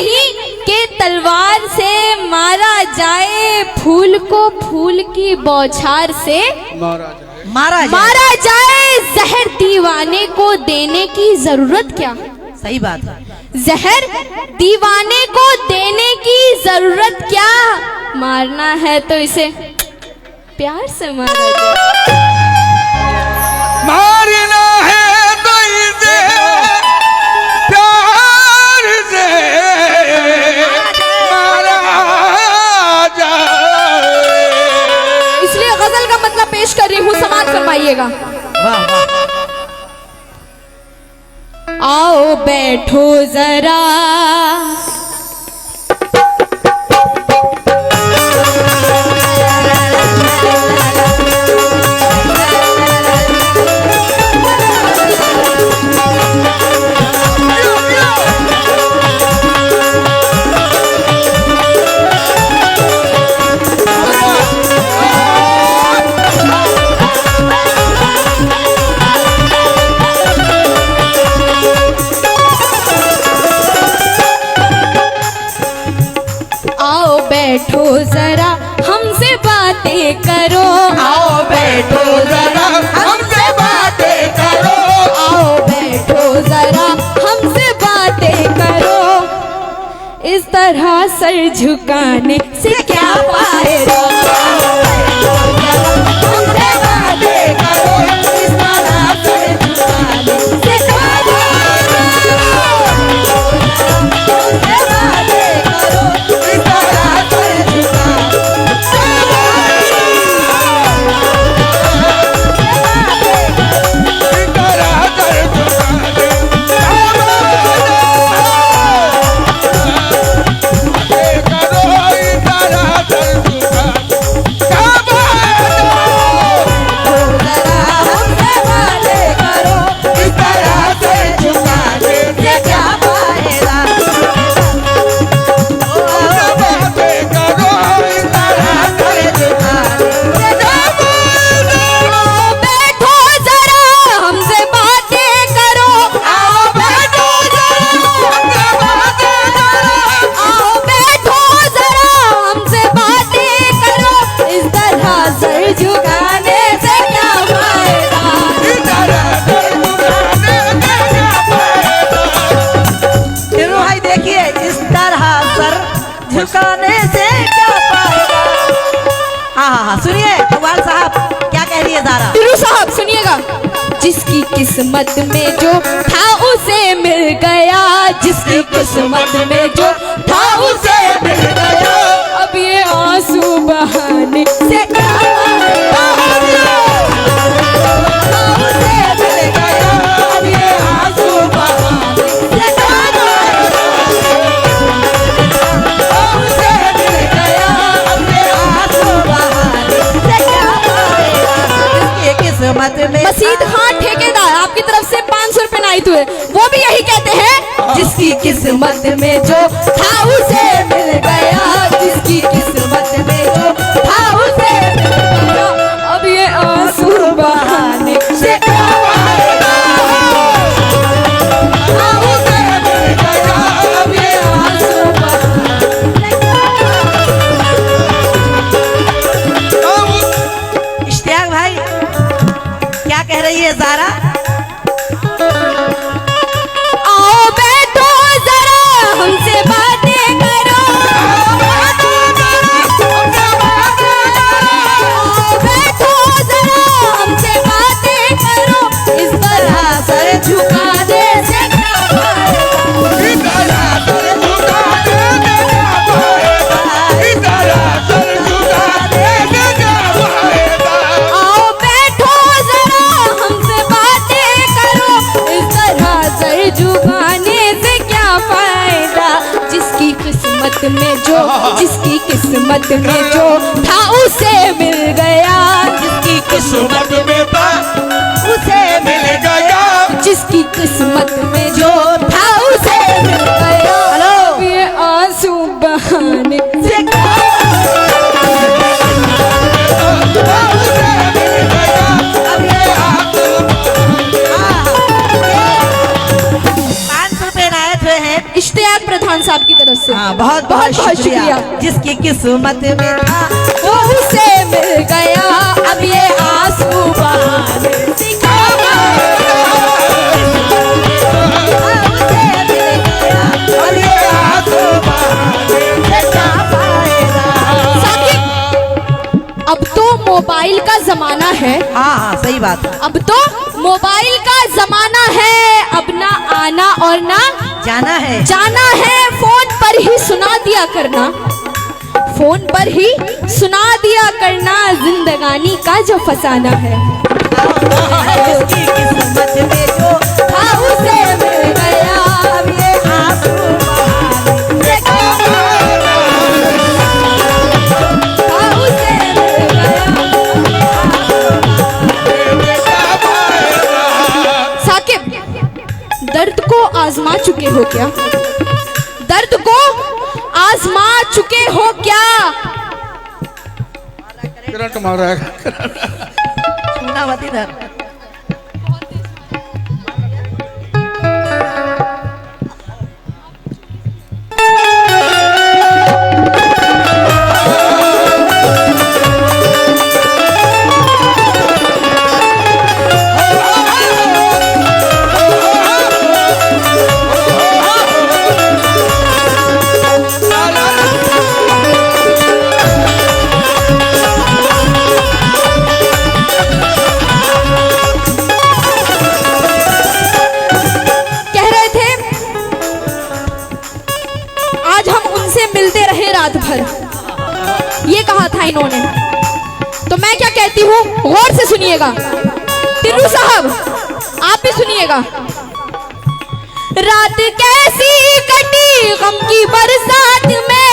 नहीं कि तलवार से मारा जाए, फूल को फूल की बौछार से मारा जाए। जहर दीवाने को देने की जरूरत क्या? सही बात है। जहर दीवाने को देने की जरूरत क्या? मारना है तो इसे प्यार से मारा जाए। मारना है तो इसे प्यार से मारा जाए। इसलिए गजल का मतलब पेश कर रही हूँ, समाज फरमाइएगा। वाह वाह। आओ बैठो जरा, बैठो जरा हमसे बातें करो। आओ बैठो जरा हमसे बातें करो। आओ बैठो जरा हमसे बातें करो। इस तरह सर झुकाने से क्या फायदा? हमसे बातें करो। इस तरह सर झुकाने से क्या फायदा? हमसे बातें करो। इस तरह झुकाने से क्या पाएगा? हाँ, सुनिए इकबाल साहब क्या कह रही है ज़ारा। टिरू साहब सुनिएगा। जिसकी किस्मत में जो था उसे मिल गया, जिसकी किस्मत में जो था उसे मिल गया। अब ये आंसू बहाने से क्या फायदा? उसे मिल गया, अब ये आंसू बहाने से क्या किस्मत में। मसीद खान ठेकेदार आपकी तरफ से 500 रुपए नाइत हुए, वो भी यही कहते हैं। जिसकी किस्मत में जो था उसे मिल गया, जिसकी किस्मत में जो था उसे मिल गया। अब ये आंसू बहाने से क्या फायदा? उसे मिल गया, अब ये आंसू बहाने। इश्तियाक भाई क्या कह रही है ज़ारा? आओ बैठो जरा हमसे बातें करो। आओ बैठो जरा हमसे बातें करो। इस तरह सर झुकाने से क्या फायदा? इस तरह सर झुकाने से क्या फायदा? इस तरह सर झुकाने से क्या फायदा? आओ बैठो जरा हमसे बातें करो। इस तरह सर झुकाने से क्या फायदा? जिसकी किस्मत में जो था उसे मिल गया, जिसकी किस्मत में था उसे मिल गया। जिसकी किस्मत में जो था उसे मिल गया। हेलो। ये आंसू बहाने से क्या? 500 रुपए नायत हुए हैं। इश्तियाक प्रधान साहब की तरफ से। हाँ, बहुत बहुत शुक्रिया। जिसकी किस्मत में था वो उसे मिल गया, अब ये आंसू बहाने सिखा अब तो मोबाइल का जमाना है। हाँ हाँ, सही बात है। अब तो मोबाइल का जमाना है, अब ना आना और ना जाना है। जाना है। फोन पर ही सुना दिया करना, फोन पर ही सुना दिया करना जिंदगानी का जो फसाना है। जिसकी किस्मत में जो था उसे मिल गया, अब ये आंसू था उसे मिल गया। साकिब, दर्द को आजमा चुके हो क्या? दर्द को आजमा चुके हो क्या? करंट मारा है। सुना मत इधर। रात भर ये कहा था इन्होंने, तो मैं क्या कहती हूँ गौर से सुनिएगा। टिल्लू साहब आप भी सुनिएगा। रात कैसी कटी गम की बरसात में,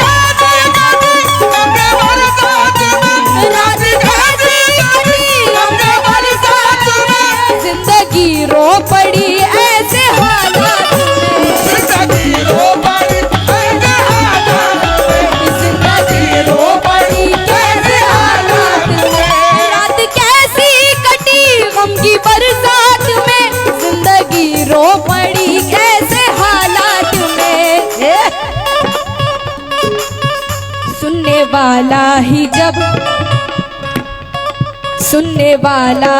रात कैसी कटी गम की बरसात में, जिंदगी रो पड़ी ऐसे हालात में, जिंदगी रो पड़ी ऐसे हालात में, जिंदगी रो पड़ी कैसे हालात में। रात कैसी कटी गम की बरसात में, जिंदगी रो पड़ी कैसे हालात में। सुनने वाला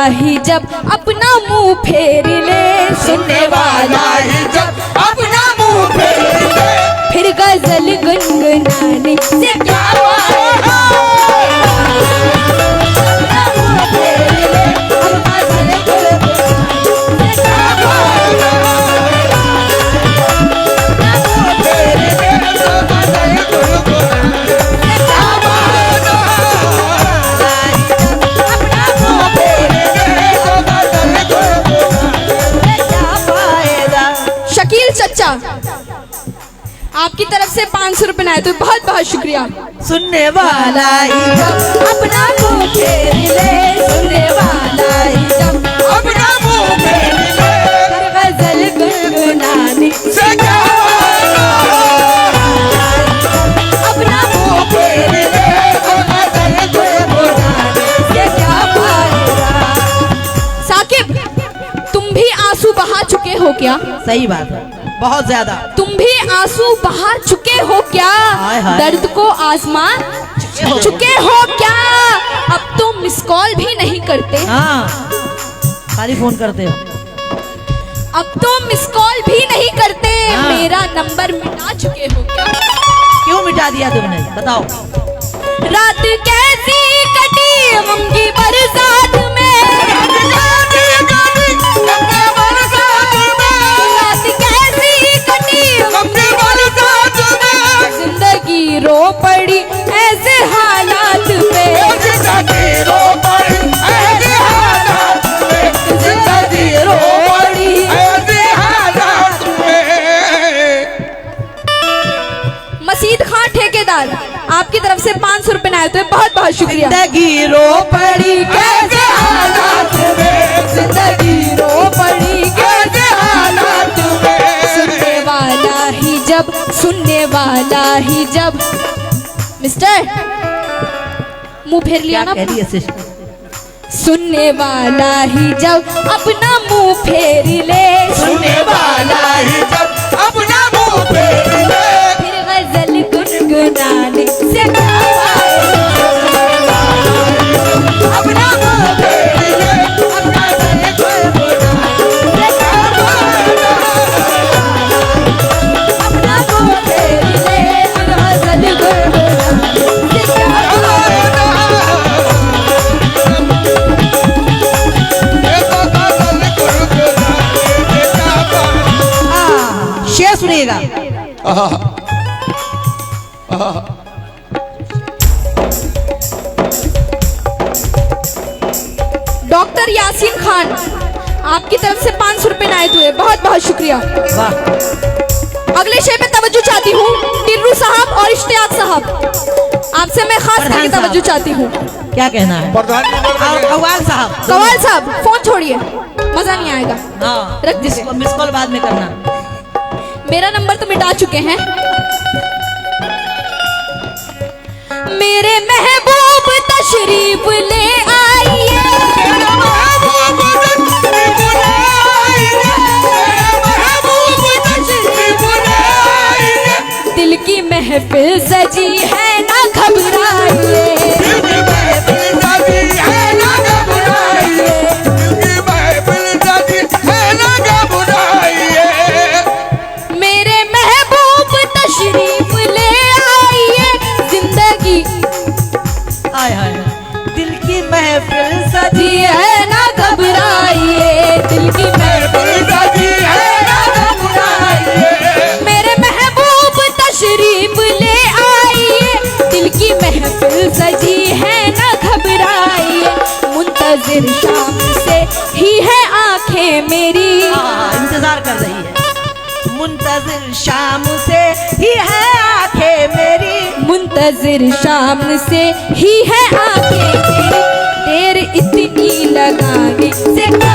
ही जब अपना मुंह फेर ले, सुनने वाला ही जब अपना मुंह फेर ले, फिर गजल गुनगुनाने से क्या फायदा। अपना मुंह फेर ले, अब गजल गुनगुनाने से क्या फायदा। अपना मुंह फेर ले, तो गजल गुनगुनाने से क्या फायदा। अपना मुंह फेर ले, तो गजल गुनगुनाने से क्या फायदा। शकील चचा आपकी तरफ से 500 रुपए आए, तो बहुत बहुत शुक्रिया। सुनने वाला ही जब अपना मुंह फेर ले, सुनने वाला ही जब अपना मुंह फेर ले, फिर गजल गुनगुनाने से क्या फायदा। अपना मुंह फेर ले, तो गजल गुनगुनाने से क्या फायदा। साकिब तुम भी आंसू बहा चुके हो क्या? सही बात है, बहुत ज्यादा। तुम भी आंसू बहा चुके हो क्या? हाय हाय। दर्द को आजमा चुके हो क्या? अब तो मिस कॉल भी नहीं करते, हाँ, खाली फोन करते हो। अब तो मिस कॉल भी नहीं करते, हाँ। मेरा नंबर मिटा चुके हो क्या? क्यों मिटा दिया तुमने, बताओ। रात कैसी कटी गम की बरसात में, रात कैसी कटी गम की बरसात में, जिंदगी रो पड़ी ऐसे हालात पे, जिंदगी रो पड़ी ऐसे हालात में, जिंदगी रो पड़ी ऐसे हालात में। मसीद खान ठेकेदार आपकी तरफ से 500 रुपए आए, तो बहुत बहुत शुक्रिया। जिंदगी रो पड़ी कैसे हालात में, जिंदगी रो पड़ी कैसे हालात में। सुनने वाला ही जब मिस्टर मुंह फेर लिया क्या ना। कह रही है सिस्टर? सुनने वाला ही जब अपना मुंह फेर ले, सुनने वाला ही जब अपना मुंह फेर ले, डॉक्टर यासीन खान, आपकी तरफ से 500 रुपए नायत हुए, बहुत बहुत शुक्रिया। वाह, अगले शेर पे तवज्जो चाहती हूँ टिर्रू साहब और इश्तियाक साहब, आपसे मैं खास करके प्रधान तवज्जो साहब। चाहती हूँ। क्या कहना है? कव्वाल साहब, कवाल साहब फोन छोड़िए, मजा नहीं आएगा। हाँ, रख दीजिए। मिस कॉल बाद में करना। मेरा नंबर तो मिटा चुके हैं। मेरे महबूब तशरीफ ले आइए, दिल की महफिल सजी है ना घबराइए, मेरे महबूब तशरीफ ले आइए, जिंदगी हाय हाय, दिल की महफिल सजी जी है ना घबराइए, दिल की महफिल सजी है ना घबराइए, मेरे महबूब तशरीफ ले आइए, दिल की महफिल सजी है ना घबराइए, मुंतजिर शाम से ही है आंखें मेरी, इंतजार कर रही है। मुंतजिर शाम से ही है आंखें मेरी, मुंतजिर शाम से ही है आंखें मेरी, देर इतनी लगाने से क्या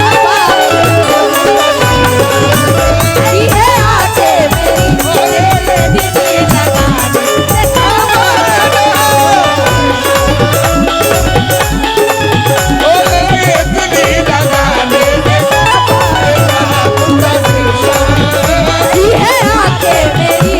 ही है आंखें मेरी, देर इतनी लगाने से क्या ही है आंखें मेरी।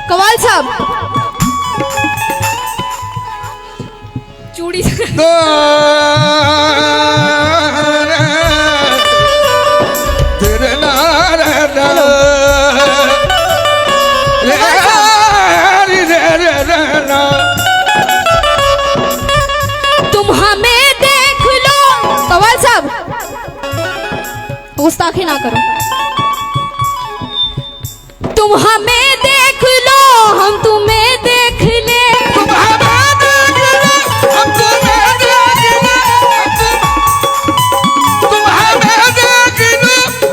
कवाल साहब चूड़ी तुम हमें देख लो, कवाल साहब गुस्ताखी ना करो, तुम हमें देख लो हम तुम्हें देख ले,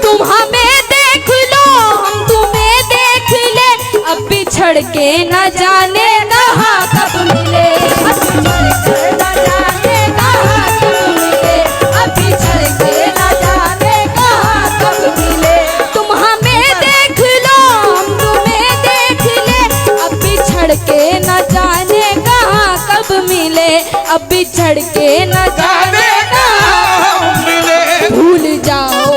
तुम हमें देख लो हम तुम्हें देख ले, अब बिछड़ के न जाने कहाँ कब मिले, अब बिछड़ के न जाने कहाँ कब मिले, अब बिछड़ के न जाने कहाँ कब मिले, तुम हमें देख लो हम तुम्हें देख ले, अब बिछड़ के न जाने कहाँ कब मिले, अब बिछड़ के न जाने कहाँ भूल जाओ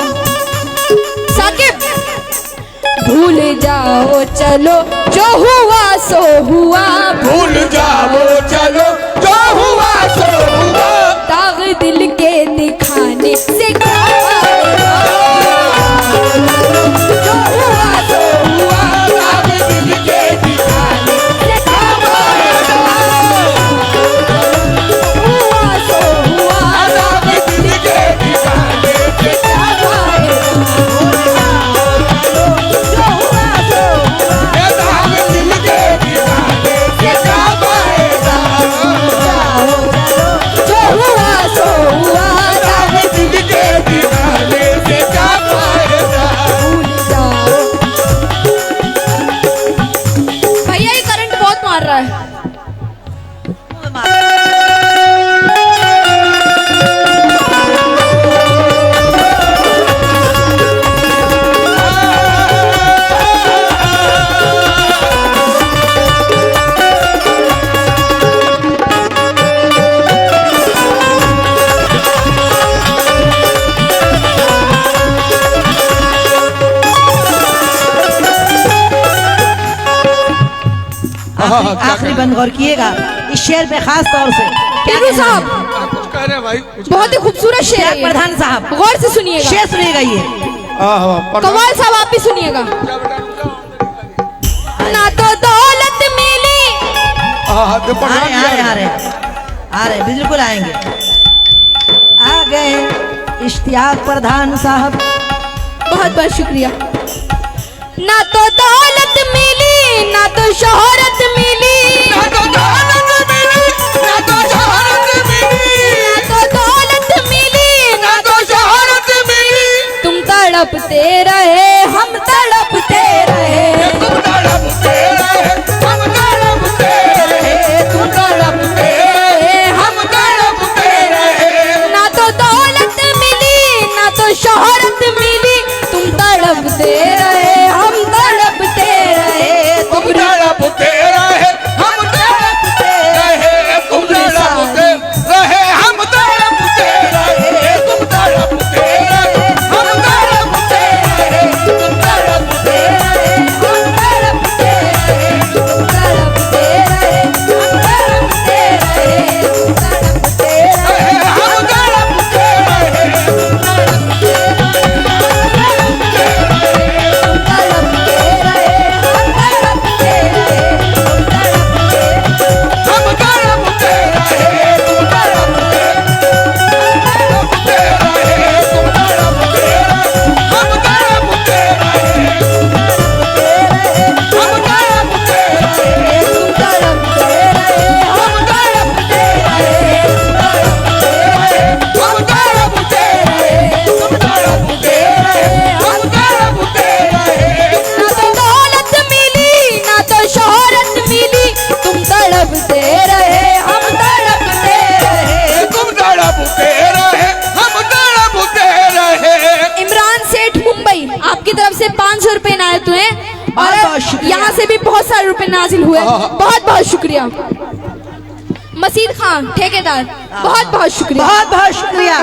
साकिब, भूल जाओ चलो जो हुआ सो हुआ, भूल जाओ चलो जो हुआ सो हुआ, दाग दिल के दिखाने से क्या फायदा, जो हुआ सो हुआ, दाग दिल के दिखाने से क्या फायदा, हुआ सो हुआ, दाग दिल के दिखाने से क्या फायदा, जो हुआ सो हुआ, दाग दिल के दीवाने से क्या फायदा, जो हुआ सो हुआ, दाग दिल के आखिरी बंद गौर किएगा इस शेर पे खास तौर से। क्या टीटू कहना साहब, है? कुछ कह रहे हैं भाई, कुछ बहुत ही खूबसूरत शेर है शेर ये। प्रधान साहब गौर से सुनिएगा। शेर सुनिएगा ये। कव्वाल साहब आप भी सुनिएगा। ना तो दौलत मिली, आ रहे बिल्कुल आएंगे। आ गए इश्तियाक प्रधान साहब। बहुत बहुत शुक्रिया। ना तो दौलत मिली, ना तो शोहरत मिली, ना तो दौलत मिली, ना तो शोहरत मिली, ना तो दौलत मिली, ना तो शोहरत मिली। तुम तड़पते रहे, हम तड़पते रहे, तुम तड़पते रहे, हम तड़पते रहे, तुम तड़पते रहे, हम तड़पते रहे। ना तो दौलत मिली, ना तो शोहरत मिली, तुम तड़पते रहे, हम तड़पते रहे। तुम तड़पते रहे, हम तड़पते रहे, तुम तड़पते रहे, हम तड़पते रहे, तुम तड़पते रहे, हम तड़पते रहे, तुम तड़पते रहे, हम तड़पते रहे, तुम तड़पते रहे, हम तड़पते रहे, तुम तड़पते रहे, हम तड़पते रहे। तुम तड़पते रहे, हम तड़पते रहे, तुम तड़पते हम तड़पते रहे, तुम तड़पते रहे, तुम तड़पते रहे, हम तड़पते रहे, हम तड़पते रहे, तुम तड़पते रहे, हम तड़पते रहे, हम तड़पते रहे, तुम तड़पते रहे, हम तड़पते रहे। ना तो दौलत मिली, ना तो शोहरत मिली, तुम तड़पते रहे, हम तड़पते रहे। तुम तड़पते रहे, हम तड़पते रहे। इमरान सेठ मुंबई, आपकी तरफ से 500 रुपए इनायत हुए बहुत और शुक्रिया। यहाँ से भी बहुत सारे रुपए नाजिल हुए। बहुत बहुत शुक्रिया। मसीद खान ठेकेदार, बहुत बहुत शुक्रिया। बहुत बहुत शुक्रिया,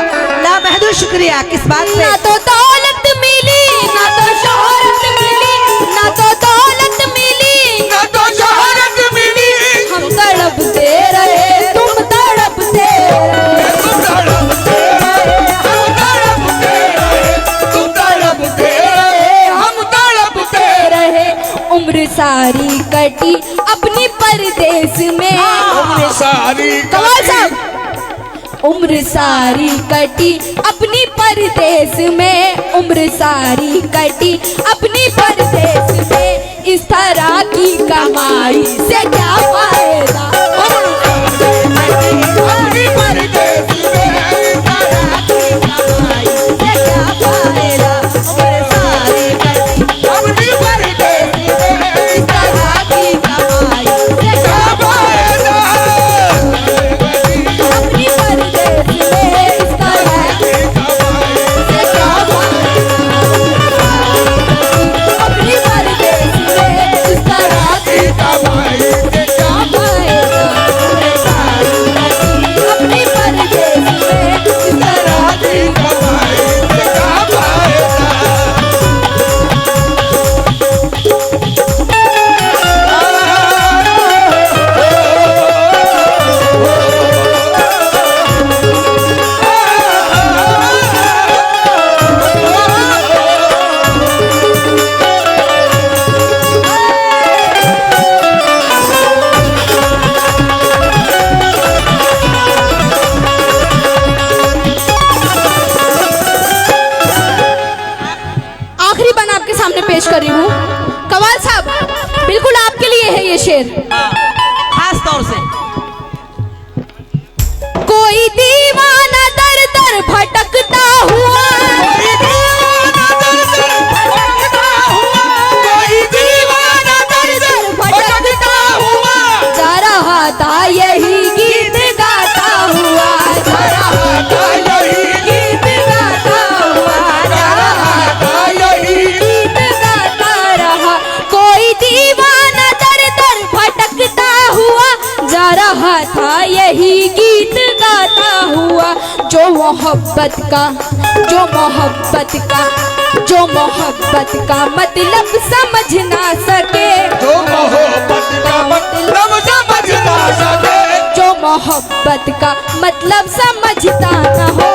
लामहदूद शुक्रिया। किस बात से? ना तो दौलत मिली, ना तो शोहरत मिली, ना तो दौलत मिली, ना तो शोहरत मिली, हम तड़पते रहे, तुम तड़पते रहे। तुम तड़पते रहे, हम तड़पते रहे, तुम तड़पते रहे, हम तड़पते रहे उम्र सारी कटी अपनी परदेश में। उम्र सारी कमाल साहब, उम्र सारी कटी अपनी परदेश में, उम्र सारी कटी अपनी परदेश में, इस तरह की कमाई से क्या फायदा। अपनी परदेश में तरह की कमाई से क्या फायदा। उम्र सारी कटी अपनी परदेश में इस तरह की कमाई से क्या क्या फायदा। अपनी परदेश में इस तरह से क्या फायदा। अपनी परदेश में इस तरह से कमाई से क्या फायदा। अपनी परदेश में इस तरह से कमाई से क्या फायदा। आखिरी बन आपके सामने पेश कर रही हूँ। कवाल साहब, बिल्कुल आपके लिए है ये शेर। खास तौर से कोई दीवाना दर दर भटकता हुआ, कोई दीवाना दर दर भटकता हुआ, कोई दीवाना दर दर भटकता हुआ, जा रहा था यही गीत गाता हुआ, जा रहा था यही गीत गाता हुआ, जा रहा था यही गीत गाता रहा। कोई दीवाना दर दर भटकता हुआ, जा रहा था यही गीत गाता हुआ। जो मोहब्बत का, जो मोहब्बत का, जो मोहब्बत का मतलब समझ ना सके, जो मोहब्बत का मतलब मोहब्बत का मतलब समझता न हो।